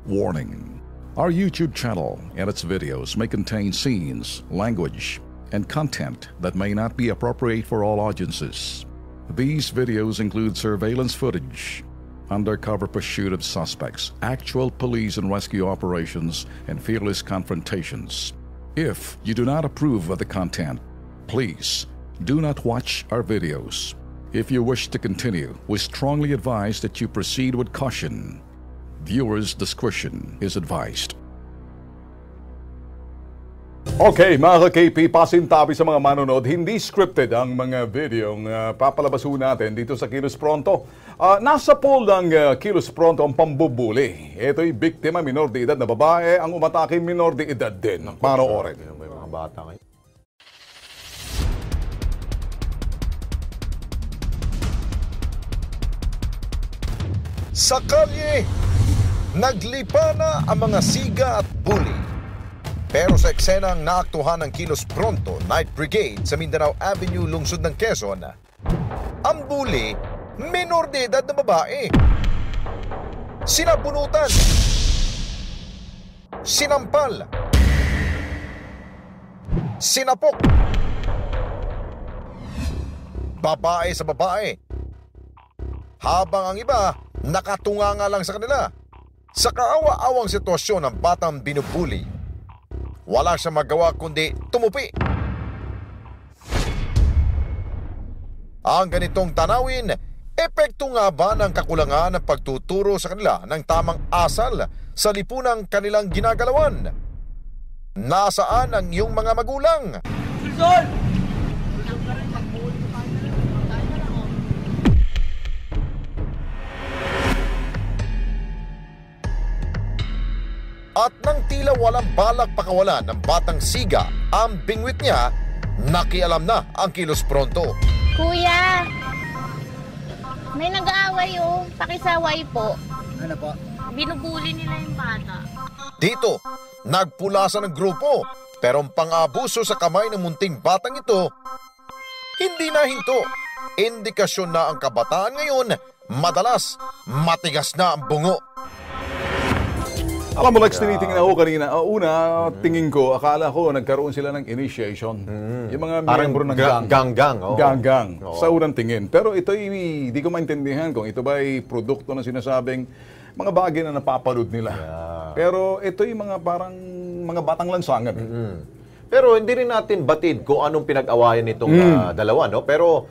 Warning: our YouTube channel and its videos may contain scenes, language, and content that may not be appropriate for all audiences. These videos include surveillance footage, undercover pursuit of suspects, actual police and rescue operations, and fearless confrontations. If you do not approve of the content, please do not watch our videos. If you wish to continue, we strongly advise that you proceed with caution. Viewers' discretion is advised. Okay, mga ka-KP, pasintabi sa mga manonood, hindi scripted ang mga videong papalabaso natin dito sa Kilos Pronto. Nasa pool ng Kilos Pronto ang pambubuli. Ito'y biktima, minor de edad na babae, ang umatake minor de edad din. Panoorin. May mga bata kayo. Sa kalye, naglipa na ang mga siga at bully. Pero sa eksenang naaktuhan ng Kilos Pronto Night Brigade sa Mindanao Avenue, lungsod ng Quezon, ang bully, minor de edad na babae. Sinabunutan, sinampal, sinapok, babae sa babae. Habang ang iba, nakatunganga lang sa kanila. Sa kaawa-awang sitwasyon ng batang binubuli, wala siyang magawa kundi tumupi. Ang ganitong tanawin, epekto nga ba ng kakulangan ng pagtuturo sa kanila ng tamang asal sa lipunang kanilang ginagalawan? Nasaan ang iyong mga magulang? At nang tila walang balak pakawalan ng batang siga ang bingwit niya, nakialam na ang Kilos Pronto. Kuya, may nag-aaway pakisaway po. Ano po? Binubuli nila yung bata. Dito, nagpulasan ng grupo, pero ang pang-abuso sa kamay ng munting batang ito, hindi nahinto. Indikasyon na ang kabataan ngayon, madalas matigas na ang bungo. Alam mo, Lex, tinitingnan ako kanina. Una, tingin ko, akala ko nagkaroon sila ng initiation. Yung mga miyembro ng gang-gang. Gang-gang. Sa unang tingin. Pero ito, hindi ko maintindihan kung ito ba ay produkto na sinasabing mga bagay na napapanood nila. Yeah. Pero ito yung mga parang mga batang lansangan. Pero hindi rin natin batid kung anong pinag-awayan nitong dalawa, no? Pero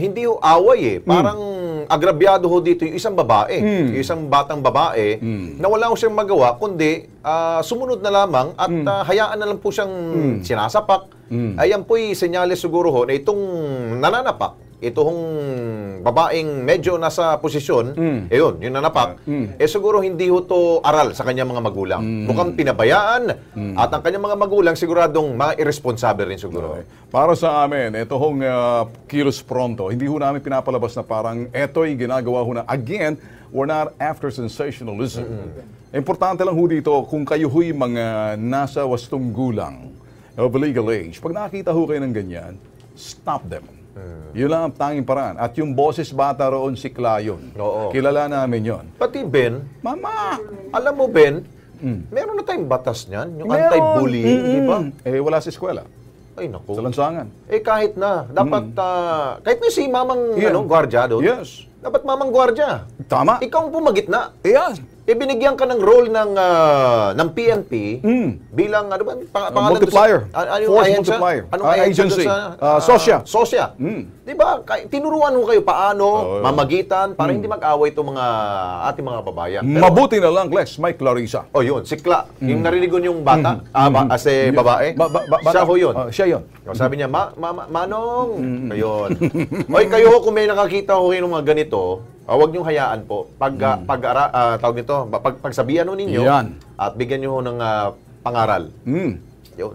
hindi ho away eh. Parang agrabyado ho dito yung isang babae, yung isang batang babae na wala ho siyang magawa kundi sumunod na lamang at hayaan na lang po siyang sinasapak. Ayan po'y senyales siguro ho na itong nananapak, itong babaeng medyo nasa posisyon, yung nanapak, siguro hindi ho to aral sa kanyang mga magulang. Mukhang pinabayaan at ang kanyang mga magulang siguradong mga irresponsible rin siguro. Okay. Para sa amin, ito hong Kilos Pronto, hindi ho namin pinapalabas na parang ito'y ginagawa ho na, again, we're not after sensationalism. Importante lang ho dito, kung kayo ho'y mga nasa wastong gulang of legal age, pag nakita ho kayo ng ganyan, stop them. Yun lang ang tanging paraan. At yung boses bata roon, si Klayon. Kilala namin yon. Pati Ben, Mama! alam mo Ben, meron na tayong batas niyan, yung anti-bullying, di ba? Wala sa eskwela. Ay naku. Sa lansangan. Kahit na, dapat, kahit na si mamang gwardiya doon. Yes. Dapat mamang gwardiya. Tama. Ikaw ang pumagitna. Yes. Binigyan ka ng role ng PNP bilang ano ba pangalan multiplier. Force multiplier. Agency. Sosya. Di ba? Tinuruan mo kayo paano mamagitan para hindi mag-away itong mga ating mga babayan. Pero, mabuti na lang, Lex, may Clarissa. Yun, si Kla. Yung narinig ko yung bata, as a babae. Siya ho yun. Siya yun. Sabi niya, Manong. Ayun. Kayo kung may nakakita ko kayo ng mga ganito, huwag niyong hayaan po. Tawag nito, pagsabihan ninyo at bigyan niyo ng pangaral. Yun.